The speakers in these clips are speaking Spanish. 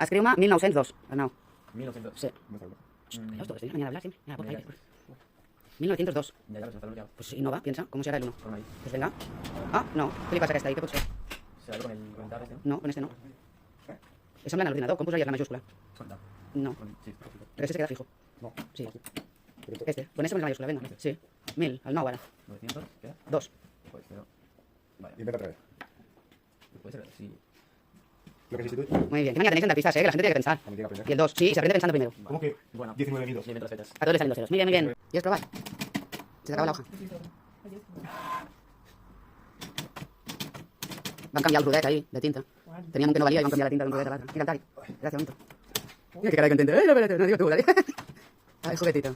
Escriu-me 1902, Arnau. 1902. Sí. Veus todo, estoy mañana a hablar, sí. Mira, por ahí. 1902. Ya, ya, está bloqueado. Pues innova, piensa, ¿cómo será el 1? Pon ahí. Pues venga. Ah, no, què li passa a aquesta ahí? Què pot ser? ¿Será con el comentar este? No, con este no. És semblant a l'ordinador, com posaries la majúscula? Contar. No, Sí, pero ese se queda fijo. Sí. Este, con este pones la mayúscula, venga. Sí. 1000, al 9 ara. 900, ¿qué? 2. Pues, pero... Vale. Intenta otra vez. Puede ser, sí. Lo que hiciste tú. Muy bien. Que mañana tenéis dentistas, que la gente tiene que pensar. También tiene que aprender. Y el 2, sí, se aprende pensando primero. ¿Cómo que? Bueno, 19.002. mientras fechas. A todos les salen 2 ceros. Muy bien, muy bien. ¿Quieres probar? Se te acaba la hoja. Van canviar el rodet ahí, de tinta. Tenían un que no valia i van canviar la tinta d'un rodet a l'altre. Mira el Tari. Gracias, bonito. Mira qué cara de contento. No, espérate, no digo tú, Tari. Ay, juguetito.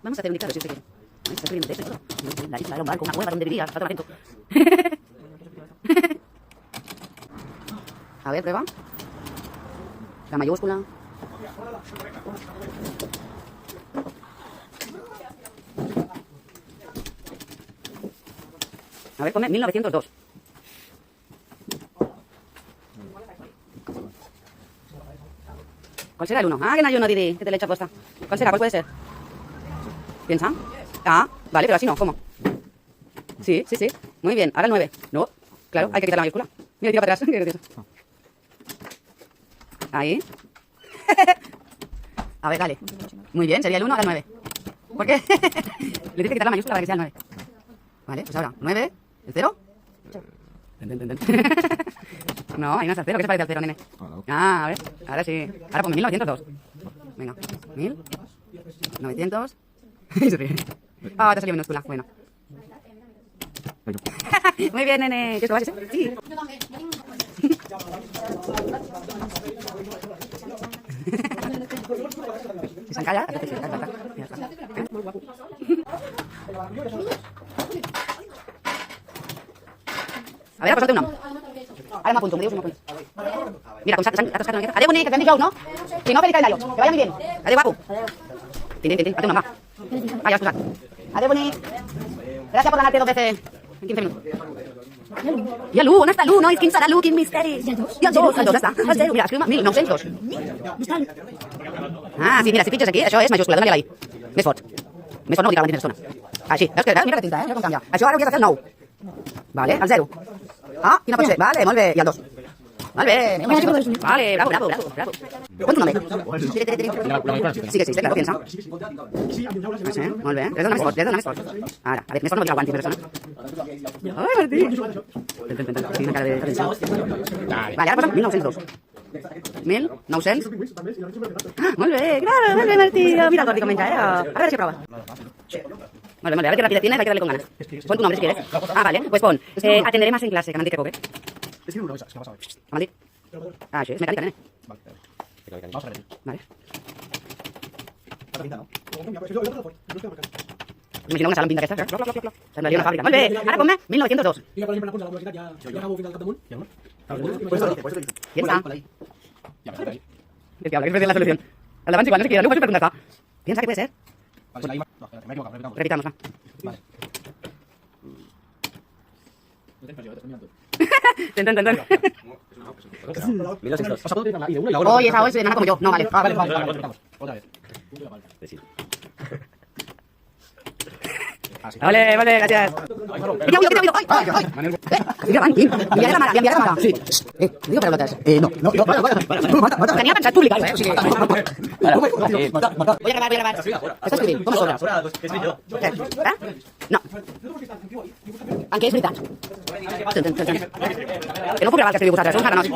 Vamos a hacer un dictado, si usted quiere. Ay, está escribiendo texto y todo. La isla era un barco, una cueva donde vivía. Está todo atento. A ver, prueba. La mayúscula. A ver, ponme 1902. ¿Cuál será el 1? Ah, que no hay uno, Didi, que te le he hecho aposta. ¿Cuál será? ¿Cuál puede ser? ¿Piensa? Ah, vale, pero así no, ¿cómo? Sí, sí, sí. Muy bien, ahora el 9. No, claro, hay que quitar la mayúscula. Mira, tira para atrás. Qué gracioso. Ahí. A ver, dale. Muy bien, sería el 1, ahora el 9. ¿Por qué? Le tienes que quitar la mayúscula para que sea el 9. Vale, pues ahora, 9, el 0. No, ahí no está el 0, ¿qué se parece al 0, nene? Ah, a ver, ahora sí. Ahora ponme 1902. Venga, 1900. Y se ríe. Ah, te ha salido minúscula, bueno. Muy bien, nene. ¿Quieres probar ese? Sí. Si se encalla, haces sí, ya está. A ver, posa'te un nom. Ara m'apunto, m'ho dius i m'apunto. Mira, com s'ha atascat una miqueta. Adéu, bonic, que fem dijous, no? Si no, feliç calendario. Que vaya muy bien. Adéu, guapo. Tintín, tintín, hazte un nom, va. Ah, ja has posat. Adéu, bonic. Gràcies por ganarte 2 veces en 15 minuts. I l'1, on està l'1, nois? Quin serà l'1? Quin misteri? I el 2? I el 2, el 2 està. El 0, mira, escriu-me 1902. Ah, sí, mira, si fitxes aquí, això és majúscula, dóna-li a la I. Més fort. Més fort no, ho dic a la mateixa persona. Així, veus que mira que tinta, mira com canvia. Això ara hauries de fer el 9. Vale, el 0. Ah, quina pot ser? Vale, molt bé. I el 2. Molt bé. Vale, bravo, bravo, bravo, bravo. Quant un nombre? Sí que sí, claro, piensa. Sí, molt bé. Has de donar més fort, has de donar més fort. Ara, a ver, més fort no dirà guantis, persona. Ai, Martí. Tinc una cara de tensió. Vale, ara posa 1902. 1900. Ah, molt bé, claro, molt bé, Martí. Mira el Gordi com menja, A veure si prova. Molt bé, a ver qué rapidez tienes, hay que darle con ganas. Pon tu nombre si quieres. Ah, vale, pues pon. Atenderé más en clase, que m'han dit que pobre. Es que no, es que pasa. M'han dit. Ah, això és mecànica, nene. Vale. Vamos a ver. Vale. Está pinta, ¿no? Imagina una sala amb pinta aquesta. Semblaria una fàbrica. Molt bé, ara ponme 1902. Mira, per exemple, a la universitat ja acabo fins al capdamunt. Pues Piensa. Ya me ahí. Es que habla, que es fácil la solución. Al avance igual, no sé qué, no puedes preguntar. Piensa que puede ser. Vale, ahí. No, espérate, me he equivocado, Repitamos, va. Vale. Ten. 1900. O sea, puedo utilizar la I de uno y la otra. Oye, esa hoy se nada como yo. No, vale. Ah, vale. Vamos. Otra vez. Decir. Vale, gracias. Mira, cuidado. Ay. Mira, van, Quim. Enviaré la cámara. Sí. Digo para notas. No, mata. Tenía pensado publicar, o sigui... Mata. Voy a grabar. Estàs escrivint? Com sobra? Que soy yo. No. En què és veritat? Que no puc gravar el que escriviu vosaltres, sou uns caganós.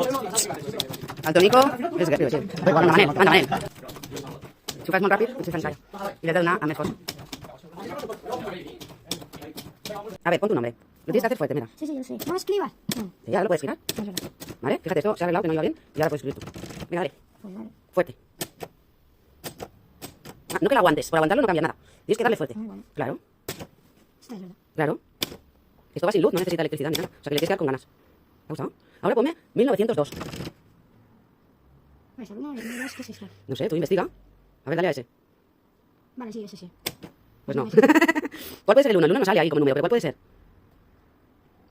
El Tonico és que escriu així. Manda, Manel. Si ho fas molt ràpid, potser s'encalla. I l'he de donar a més fort. A ver, pon tu nombre. Lo tienes que hacer fuerte, mira. Sí, yo sé. No escribas. No, Sí, ahora lo puedes girar. no es verdad. ¿Vale? Fíjate, esto se ha arreglado, que no iba bien. Y ahora puedes escribir tú. Venga, dale. Pues vale. Fuerte. Ah, no que lo aguantes. Por aguantarlo no cambia nada. Tienes que darle fuerte. Muy bueno. Claro, Esta es verdad. claro. Esto va sin luz, no necesita electricidad ni nada. O sea que le tienes que dar con ganas. ¿Te ha gustado? Ahora ponme 1902. Pues alguno de los que se sabe. No sé, tú investiga. A ver, dale a ese. Vale, sí, ese sí. Pues no. ¿Cuál puede ser el 1? El 1 no sale ahí como número, pero ¿cuál puede ser?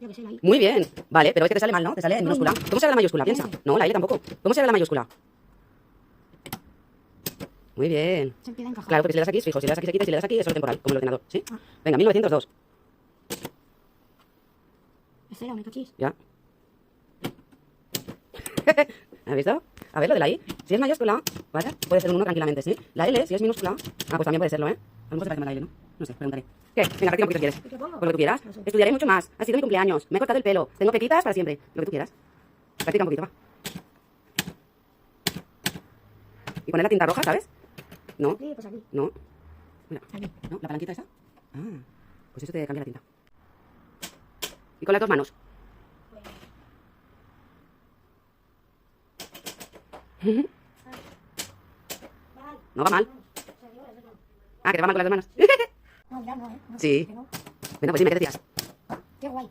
Yo que sé, la I. Muy bien. Vale, pero es que te sale mal, ¿no? Te sale en minúscula. ¿Cómo se ve la mayúscula? Piensa. No, la L tampoco. ¿Cómo se ve la mayúscula? Muy bien. Se empieza a encajar. Claro, porque si le das aquí es fijo, si le das aquí se quita y si le das aquí es solo temporal, como el ordenador, ¿sí? Ah. Venga, 1902. Espera, me cachis. Ya. ¿Has visto? A ver, lo de la I. Si es mayúscula, ¿vale? Puede ser un 1 tranquilamente, ¿sí? La L, si es minúscula, pues también puede serlo, ¿eh? A lo mejor se parece más la L, ¿no? No sé, preguntaré. ¿Qué? Venga, practica un poquito si quieres. ¿Qué pongo? Por lo que tú quieras. No sé. Estudiaré mucho más. Ha sido mi cumpleaños. Me he cortado el pelo. Tengo pepitas para siempre. Lo que tú quieras. Practica un poquito, va. Y poner la tinta roja, ¿sabes? No, Sí, pues aquí. no. Mira, Aquí. ¿no? ¿La palanquita esa? Ah, pues eso te cambia la tinta. Y con las dos manos. No va mal. Ah, que te va mal con las dos manos. No, ya no, ¿eh? No, Sí. que no. Bueno, pues dime, ¿qué decías? Qué guay.